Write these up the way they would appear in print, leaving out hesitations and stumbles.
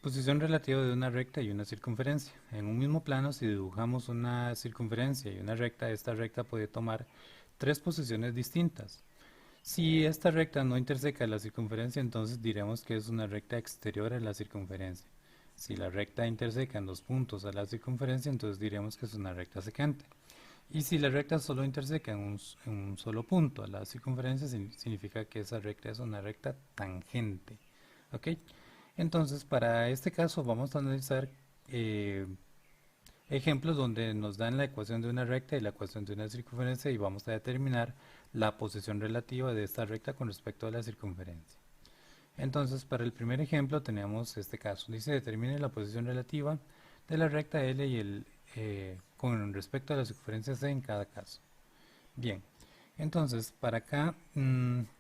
Posición relativa de una recta y una circunferencia. En un mismo plano, si dibujamos una circunferencia y una recta, esta recta puede tomar tres posiciones distintas. Si esta recta no interseca la circunferencia, entonces diremos que es una recta exterior a la circunferencia. Si la recta interseca en dos puntos a la circunferencia, entonces diremos que es una recta secante. Y si la recta solo interseca en un solo punto a la circunferencia, significa que esa recta es una recta tangente. ¿Ok? Entonces, para este caso vamos a analizar eh, ejemplos donde nos dan la ecuación de una recta y la ecuación de una circunferencia y vamos a determinar la posición relativa de esta recta con respecto a la circunferencia. Entonces, para el primer ejemplo tenemos este caso. Dice, determine la posición relativa de la recta L y con respecto a la circunferencia C en cada caso. Bien, entonces para acá,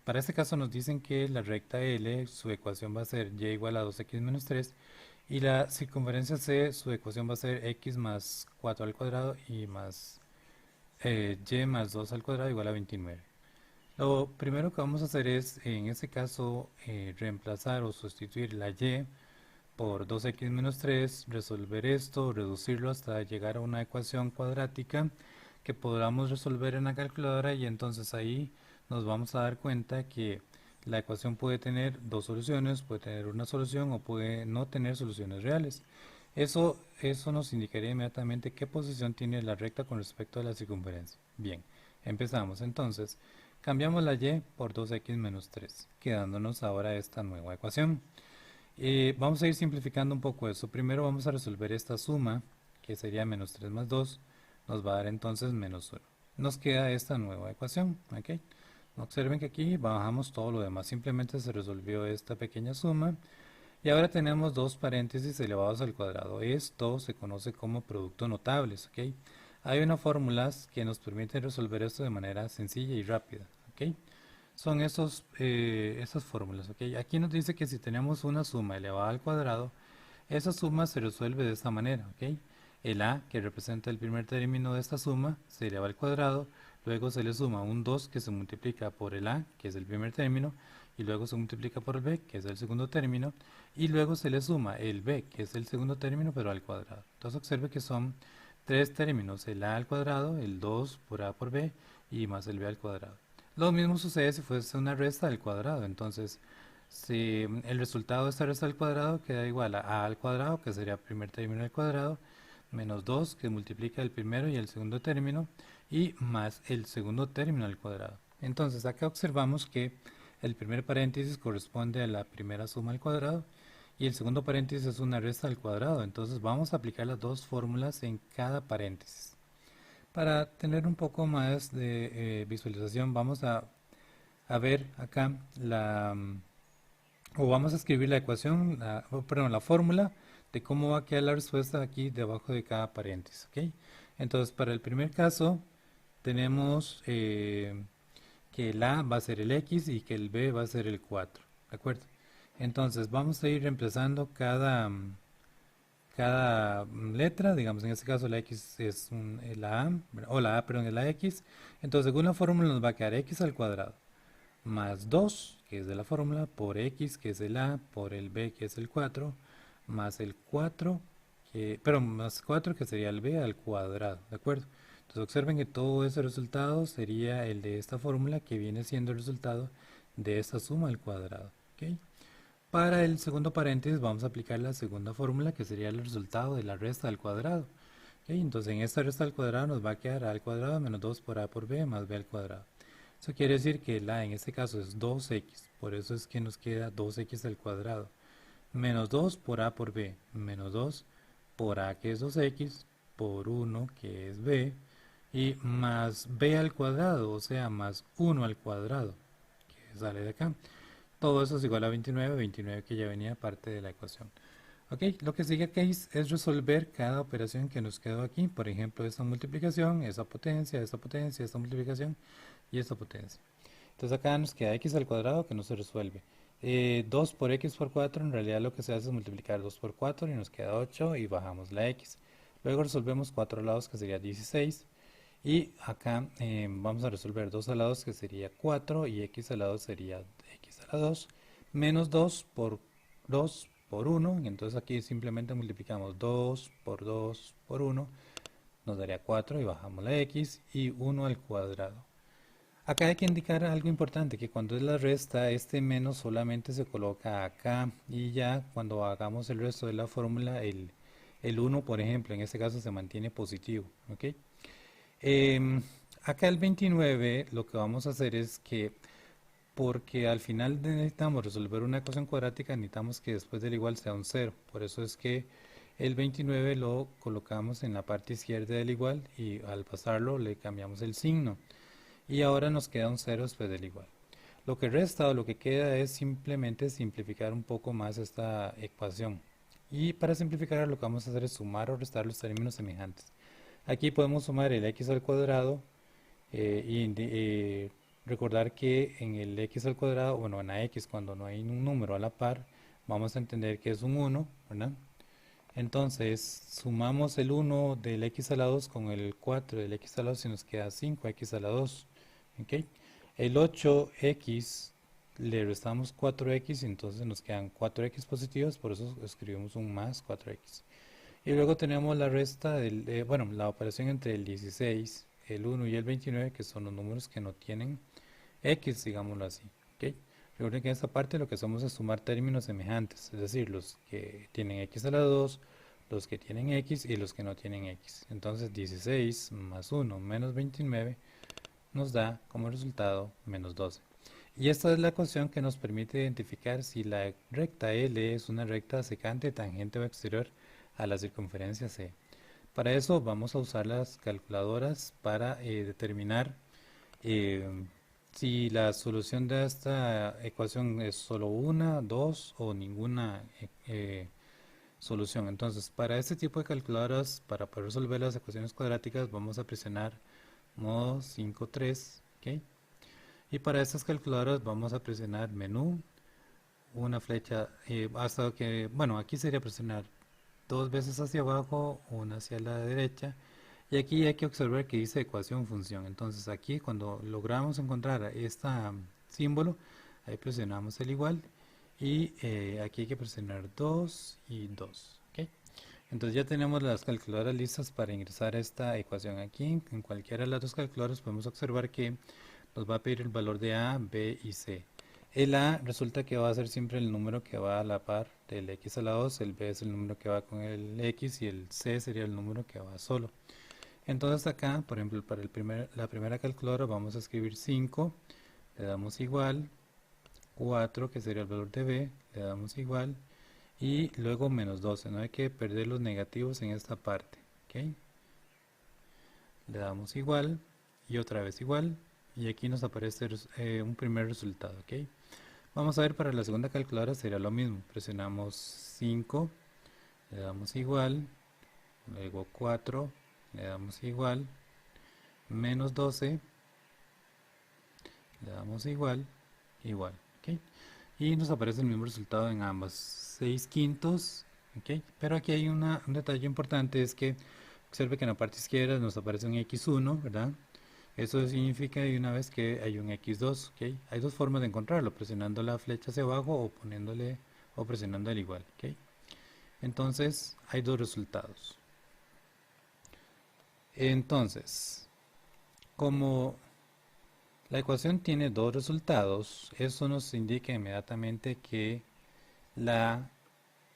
para este caso nos dicen que la recta L, su ecuación va a ser y igual a 2x menos 3 y la circunferencia C, su ecuación va a ser x más 4 al cuadrado y más y más 2 al cuadrado igual a 29. Lo primero que vamos a hacer es, en este caso, reemplazar o sustituir la y por 2x menos 3, resolver esto, reducirlo hasta llegar a una ecuación cuadrática que podamos resolver en la calculadora y entonces ahí nos vamos a dar cuenta que la ecuación puede tener dos soluciones, puede tener una solución o puede no tener soluciones reales. Eso nos indicaría inmediatamente qué posición tiene la recta con respecto a la circunferencia. Bien, empezamos entonces. Cambiamos la y por 2x menos 3, quedándonos ahora esta nueva ecuación. Vamos a ir simplificando un poco eso. Primero vamos a resolver esta suma, que sería menos 3 más 2, nos va a dar entonces menos 1. Nos queda esta nueva ecuación, ¿ok? Observen que aquí bajamos todo lo demás, simplemente se resolvió esta pequeña suma. Y ahora tenemos dos paréntesis elevados al cuadrado. Esto se conoce como producto notables, ¿ok? Hay unas fórmulas que nos permiten resolver esto de manera sencilla y rápida, ¿ok? Son esas fórmulas, ¿ok? Aquí nos dice que si tenemos una suma elevada al cuadrado, esa suma se resuelve de esta manera, ¿ok? El a, que representa el primer término de esta suma, se eleva al cuadrado, luego se le suma un 2 que se multiplica por el a, que es el primer término, y luego se multiplica por el b, que es el segundo término, y luego se le suma el b, que es el segundo término, pero al cuadrado. Entonces observe que son tres términos, el a al cuadrado, el 2 por a por b, y más el b al cuadrado. Lo mismo sucede si fuese una resta al cuadrado, entonces si el resultado de esta resta al cuadrado queda igual a al cuadrado, que sería el primer término al cuadrado, menos 2 que multiplica el primero y el segundo término, y más el segundo término al cuadrado. Entonces acá observamos que el primer paréntesis corresponde a la primera suma al cuadrado y el segundo paréntesis es una resta al cuadrado. Entonces vamos a aplicar las dos fórmulas en cada paréntesis. Para tener un poco más de visualización vamos a ver acá o vamos a escribir la ecuación, perdón, la fórmula de cómo va a quedar la respuesta aquí debajo de cada paréntesis, ¿ok? Entonces, para el primer caso, tenemos que el A va a ser el X y que el B va a ser el 4, ¿de acuerdo? Entonces, vamos a ir reemplazando cada letra, digamos en este caso la X es la A, o la A, perdón, es la X. Entonces, según la fórmula nos va a quedar X al cuadrado más 2, que es de la fórmula, por x, que es el a, por el b, que es el 4, más el 4, pero más 4, que sería el b al cuadrado, ¿de acuerdo? Entonces observen que todo ese resultado sería el de esta fórmula, que viene siendo el resultado de esta suma al cuadrado, ¿ok? Para el segundo paréntesis vamos a aplicar la segunda fórmula, que sería el resultado de la resta al cuadrado. ¿Ok? Entonces en esta resta al cuadrado nos va a quedar a al cuadrado menos 2 por a por b más b al cuadrado. Eso quiere decir que la en este caso es 2x, por eso es que nos queda 2x al cuadrado. Menos 2 por a por b, menos 2 por a que es 2x, por 1 que es b, y más b al cuadrado, o sea, más 1 al cuadrado, que sale de acá. Todo eso es igual a 29, 29 que ya venía parte de la ecuación. Ok, lo que sigue aquí es resolver cada operación que nos quedó aquí. Por ejemplo, esta multiplicación, esta potencia, esta multiplicación y esta potencia. Entonces acá nos queda x al cuadrado que no se resuelve. 2 por x por 4, en realidad lo que se hace es multiplicar 2 por 4 y nos queda 8 y bajamos la x. Luego resolvemos 4 lados que sería 16. Y acá vamos a resolver 2 al lado que sería 4 y x al lado sería x a la 2 menos 2 por 2 por 1, y entonces aquí simplemente multiplicamos 2 por 2 por 1, nos daría 4 y bajamos la x y 1 al cuadrado. Acá hay que indicar algo importante, que cuando es la resta, este menos solamente se coloca acá y ya cuando hagamos el resto de la fórmula, el 1, por ejemplo, en este caso se mantiene positivo, ¿ok? Em, Acá el 29 lo que vamos a hacer es que, porque al final necesitamos resolver una ecuación cuadrática, necesitamos que después del igual sea un cero. Por eso es que el 29 lo colocamos en la parte izquierda del igual y al pasarlo le cambiamos el signo. Y ahora nos queda un cero después del igual. Lo que resta o lo que queda es simplemente simplificar un poco más esta ecuación. Y para simplificar lo que vamos a hacer es sumar o restar los términos semejantes. Aquí podemos sumar el x al cuadrado recordar que en el x al cuadrado, bueno, en la x cuando no hay un número a la par, vamos a entender que es un 1, ¿verdad? Entonces sumamos el 1 del x a la 2 con el 4 del x a la 2 y nos queda 5x a la 2. ¿Ok? El 8x le restamos 4x y entonces nos quedan 4x positivos, por eso escribimos un más 4x. Y luego tenemos la resta bueno, la operación entre el 16, el 1 y el 29, que son los números que no tienen x, digámoslo así. ¿Ok? Recuerden que en esta parte lo que hacemos es sumar términos semejantes, es decir, los que tienen x a la 2, los que tienen x y los que no tienen x. Entonces 16 más 1 menos 29 nos da como resultado menos 12. Y esta es la ecuación que nos permite identificar si la recta L es una recta secante, tangente o exterior a la circunferencia C. Para eso vamos a usar las calculadoras para determinar eh, si la solución de esta ecuación es solo una, dos o ninguna solución. Entonces, para este tipo de calculadoras, para poder resolver las ecuaciones cuadráticas, vamos a presionar modo 5.3, ¿ok? Y para estas calculadoras vamos a presionar menú, una flecha, hasta que, bueno, aquí sería presionar dos veces hacia abajo, una hacia la derecha, y aquí hay que observar que dice ecuación función. Entonces aquí cuando logramos encontrar este símbolo, ahí presionamos el igual, y aquí hay que presionar 2 y 2, ¿ok? Entonces ya tenemos las calculadoras listas para ingresar esta ecuación. Aquí en cualquiera de las dos calculadoras podemos observar que nos va a pedir el valor de A, B y C. El A resulta que va a ser siempre el número que va a la par del x a la 2, el B es el número que va con el x y el C sería el número que va solo. Entonces acá, por ejemplo, para la primera calculadora vamos a escribir 5, le damos igual, 4 que sería el valor de B, le damos igual, y luego menos 12, no hay que perder los negativos en esta parte, ¿ok? Le damos igual y otra vez igual, y aquí nos aparece un primer resultado, ¿ok? Vamos a ver para la segunda calculadora sería lo mismo, presionamos 5, le damos igual, luego 4, le damos igual, menos 12, le damos igual, igual, ¿ok? Y nos aparece el mismo resultado en ambas, 6 quintos, ¿ok? Pero aquí hay un detalle importante, es que observe que en la parte izquierda nos aparece un x1, ¿verdad? Eso significa de una vez que hay un x2, ¿ok? Hay dos formas de encontrarlo, presionando la flecha hacia abajo o poniéndole o presionando el igual, ¿ok? Entonces hay dos resultados. Entonces, como la ecuación tiene dos resultados, eso nos indica inmediatamente que la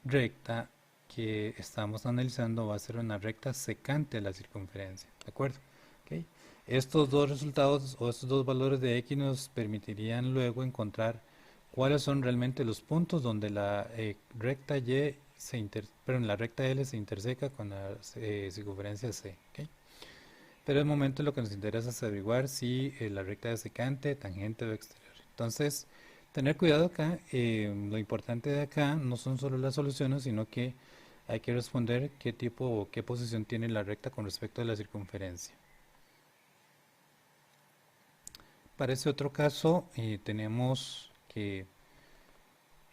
recta que estamos analizando va a ser una recta secante a la circunferencia, ¿de acuerdo? ¿Ok? Estos dos resultados o estos dos valores de x nos permitirían luego encontrar cuáles son realmente los puntos donde la recta y la recta L se interseca con la circunferencia C, ¿ok? Pero de momento lo que nos interesa es averiguar si la recta es secante, tangente o exterior. Entonces, tener cuidado acá, lo importante de acá no son solo las soluciones, sino que hay que responder qué tipo o qué posición tiene la recta con respecto a la circunferencia. Para este otro caso, tenemos que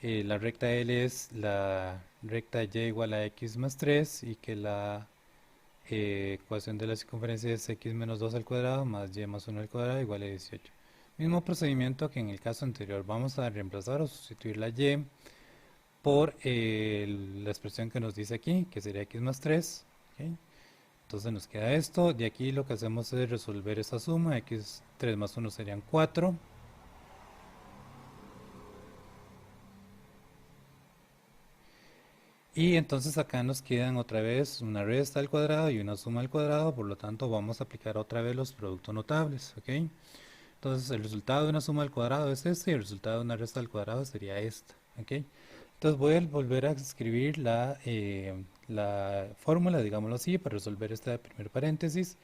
la recta L es la recta y igual a x más 3 y que la ecuación de la circunferencia es x menos 2 al cuadrado más y más 1 al cuadrado igual a 18. Mismo procedimiento que en el caso anterior. Vamos a reemplazar o sustituir la y por la expresión que nos dice aquí, que sería x más 3. ¿Ok? Entonces nos queda esto. De aquí lo que hacemos es resolver esa suma. X 3 más 1 serían 4. Y entonces acá nos quedan otra vez una resta al cuadrado y una suma al cuadrado. Por lo tanto vamos a aplicar otra vez los productos notables. ¿Ok? Entonces el resultado de una suma al cuadrado es este y el resultado de una resta al cuadrado sería esta. ¿Ok? Entonces voy a volver a escribir la fórmula, digámoslo así, para resolver este primer paréntesis,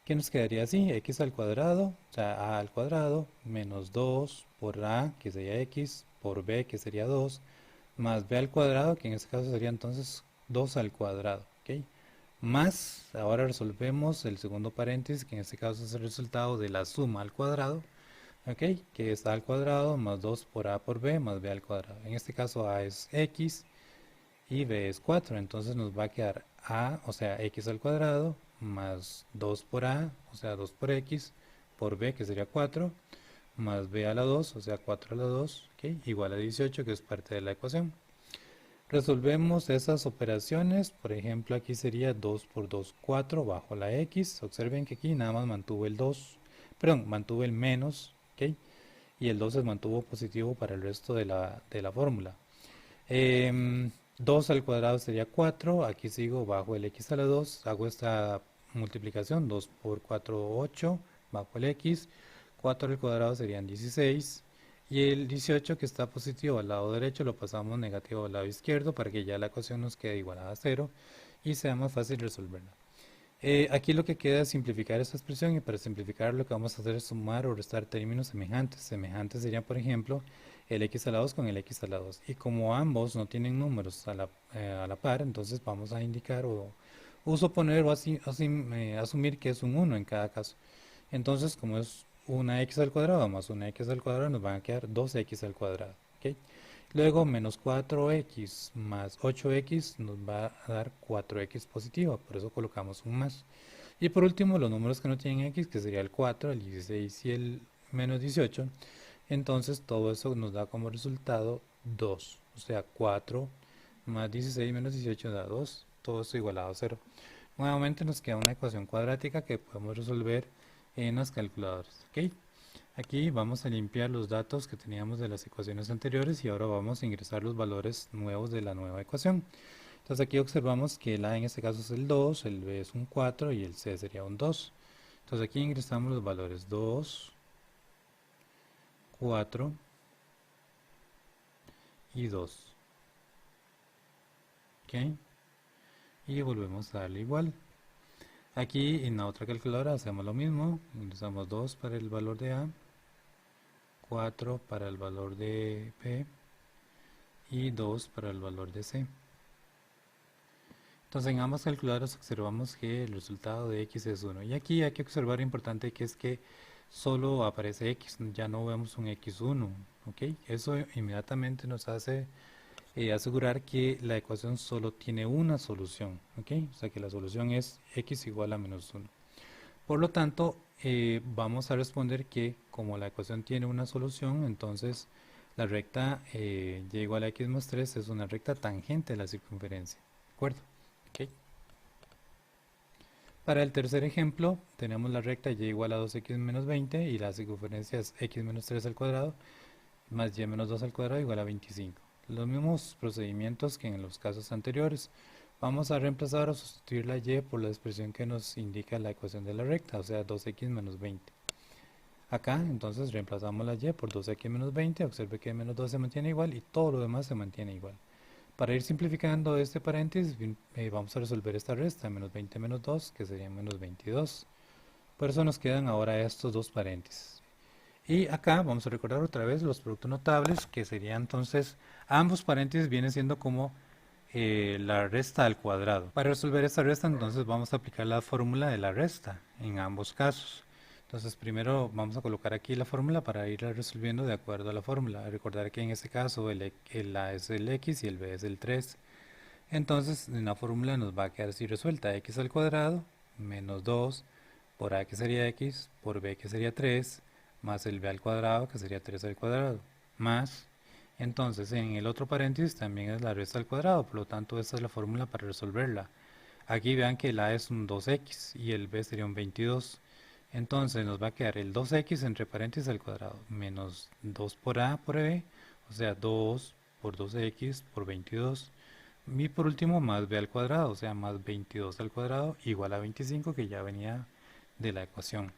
que nos quedaría así: x al cuadrado, o sea, a al cuadrado, menos 2 por a, que sería x, por b, que sería 2, más b al cuadrado, que en este caso sería entonces 2 al cuadrado. ¿Ok? Más, ahora resolvemos el segundo paréntesis, que en este caso es el resultado de la suma al cuadrado, ¿ok? Que es a al cuadrado más 2 por a por b más b al cuadrado. En este caso a es x y b es 4, entonces nos va a quedar a, o sea, x al cuadrado, más 2 por a, o sea, 2 por x, por b, que sería 4, más b a la 2, o sea, 4 a la 2, ¿ok? Igual a 18, que es parte de la ecuación. Resolvemos esas operaciones. Por ejemplo, aquí sería 2 por 2, 4 bajo la x. Observen que aquí nada más mantuvo el 2, perdón, mantuvo el menos, ¿ok? Y el 2 se mantuvo positivo para el resto de la fórmula. 2 al cuadrado sería 4. Aquí sigo bajo el x a la 2. Hago esta multiplicación. 2 por 4, 8 bajo el x. 4 al cuadrado serían 16. Y el 18, que está positivo al lado derecho, lo pasamos negativo al lado izquierdo para que ya la ecuación nos quede igualada a 0 y sea más fácil resolverla. Aquí lo que queda es simplificar esta expresión, y para simplificar lo que vamos a hacer es sumar o restar términos semejantes. Semejantes serían, por ejemplo, el x a la 2 con el x a la 2. Y como ambos no tienen números a la par, entonces vamos a indicar o suponer o asumir que es un 1 en cada caso. Entonces, como es una x al cuadrado más una x al cuadrado, nos van a quedar 2x al cuadrado. ¿Ok? Luego, menos 4x más 8x nos va a dar 4x positiva, por eso colocamos un más. Y por último, los números que no tienen x, que sería el 4, el 16 y el menos 18. Entonces, todo eso nos da como resultado 2. O sea, 4 más 16 menos 18 da 2. Todo esto igualado a 0. Nuevamente nos queda una ecuación cuadrática que podemos resolver en las calculadoras. ¿Ok? Aquí vamos a limpiar los datos que teníamos de las ecuaciones anteriores y ahora vamos a ingresar los valores nuevos de la nueva ecuación. Entonces aquí observamos que el A en este caso es el 2, el B es un 4 y el C sería un 2. Entonces aquí ingresamos los valores 2, 4 y 2. ¿Ok? Y volvemos a darle igual. Aquí en la otra calculadora hacemos lo mismo. Ingresamos 2 para el valor de A, 4 para el valor de B y 2 para el valor de C. Entonces en ambas calculadoras observamos que el resultado de x es 1. Y aquí hay que observar lo importante, que es que solo aparece x, ya no vemos un x1. ¿Ok? Eso inmediatamente nos hace asegurar que la ecuación solo tiene una solución. ¿Ok? O sea que la solución es x igual a menos 1. Por lo tanto, vamos a responder que como la ecuación tiene una solución, entonces la recta y igual a x más 3 es una recta tangente a la circunferencia. ¿De acuerdo? ¿Ok? Para el tercer ejemplo, tenemos la recta y igual a 2x menos 20 y la circunferencia es x menos 3 al cuadrado más y menos 2 al cuadrado igual a 25. Los mismos procedimientos que en los casos anteriores. Vamos a reemplazar o sustituir la y por la expresión que nos indica la ecuación de la recta, o sea, 2x menos 20. Acá entonces reemplazamos la y por 2x menos 20, observe que menos 2 se mantiene igual y todo lo demás se mantiene igual. Para ir simplificando este paréntesis, vamos a resolver esta resta, menos 20 menos 2, que sería menos 22. Por eso nos quedan ahora estos dos paréntesis. Y acá vamos a recordar otra vez los productos notables, que serían entonces, ambos paréntesis vienen siendo como la resta al cuadrado. Para resolver esta resta, entonces vamos a aplicar la fórmula de la resta en ambos casos. Entonces primero vamos a colocar aquí la fórmula para irla resolviendo de acuerdo a la fórmula. Recordar que en este caso el A es el X y el B es el 3. Entonces en la fórmula nos va a quedar así resuelta: X al cuadrado menos 2 por A, que sería X, por B, que sería 3, más el B al cuadrado, que sería 3 al cuadrado, más Entonces, en el otro paréntesis también es la resta al cuadrado, por lo tanto, esta es la fórmula para resolverla. Aquí vean que el A es un 2x y el B sería un 22. Entonces nos va a quedar el 2x entre paréntesis al cuadrado menos 2 por A por B, o sea 2 por 2x por 22. Y por último más B al cuadrado, o sea más 22 al cuadrado igual a 25 que ya venía de la ecuación.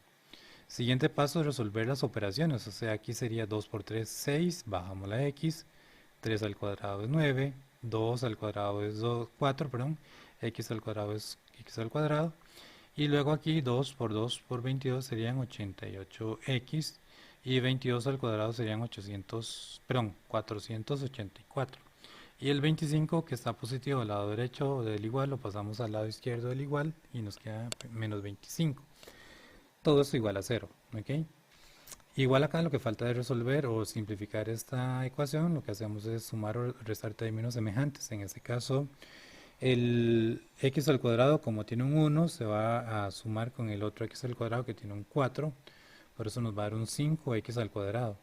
Siguiente paso es resolver las operaciones, o sea aquí sería 2 por 3, 6, bajamos la x, 3 al cuadrado es 9, 2 al cuadrado es 4, perdón, x al cuadrado es x al cuadrado, y luego aquí 2 por 2 por 22 serían 88x, y 22 al cuadrado serían 800, perdón, 484. Y el 25 que está positivo al lado derecho del igual lo pasamos al lado izquierdo del igual y nos queda menos 25. Todo esto igual a 0, ¿ok? Igual acá lo que falta de resolver o simplificar esta ecuación, lo que hacemos es sumar o restar términos semejantes. En este caso, el x al cuadrado, como tiene un 1, se va a sumar con el otro x al cuadrado que tiene un 4. Por eso nos va a dar un 5x al cuadrado.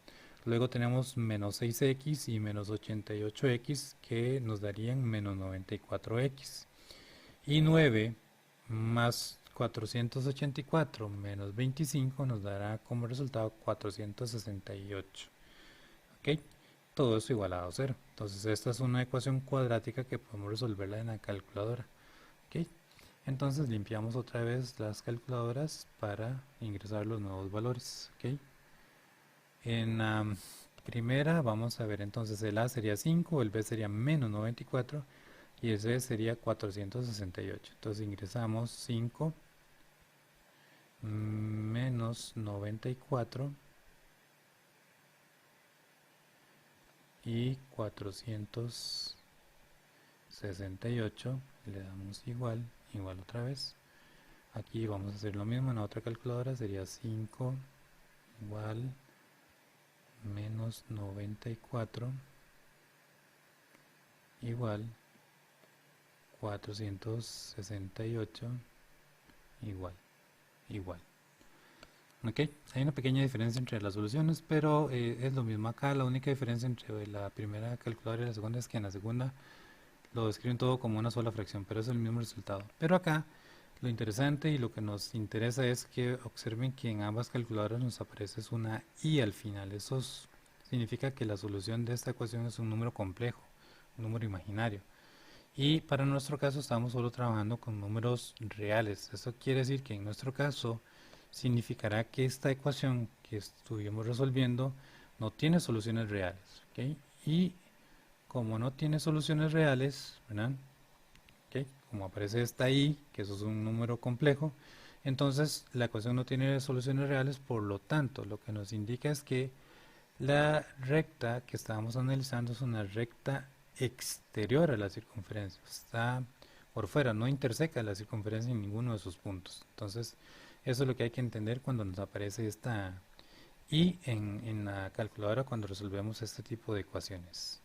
Luego tenemos menos 6x y menos 88x que nos darían menos 94x. Y 9 más 484 menos 25 nos dará como resultado 468. ¿Ok? Todo eso igualado a 0. Entonces esta es una ecuación cuadrática que podemos resolverla en la calculadora. ¿Ok? Entonces limpiamos otra vez las calculadoras para ingresar los nuevos valores. ¿Ok? En la primera vamos a ver entonces el A sería 5, el B sería menos 94 y el C sería 468. Entonces ingresamos 5 menos 94 y 468, le damos igual, igual otra vez. Aquí vamos a hacer lo mismo en la otra calculadora, sería 5 igual menos 94 igual 468 igual, igual. Ok, hay una pequeña diferencia entre las soluciones, pero es lo mismo acá. La única diferencia entre la primera calculadora y la segunda es que en la segunda lo describen todo como una sola fracción, pero es el mismo resultado. Pero acá lo interesante y lo que nos interesa es que observen que en ambas calculadoras nos aparece una y al final. Eso significa que la solución de esta ecuación es un número complejo, un número imaginario. Y para nuestro caso estamos solo trabajando con números reales. Eso quiere decir que en nuestro caso significará que esta ecuación que estuvimos resolviendo no tiene soluciones reales. ¿Ok? Y como no tiene soluciones reales, ¿verdad? ¿Ok? Como aparece esta i, que eso es un número complejo, entonces la ecuación no tiene soluciones reales, por lo tanto, lo que nos indica es que la recta que estábamos analizando es una recta exterior a la circunferencia, está por fuera, no interseca la circunferencia en ninguno de sus puntos. Entonces, eso es lo que hay que entender cuando nos aparece esta i en la calculadora cuando resolvemos este tipo de ecuaciones.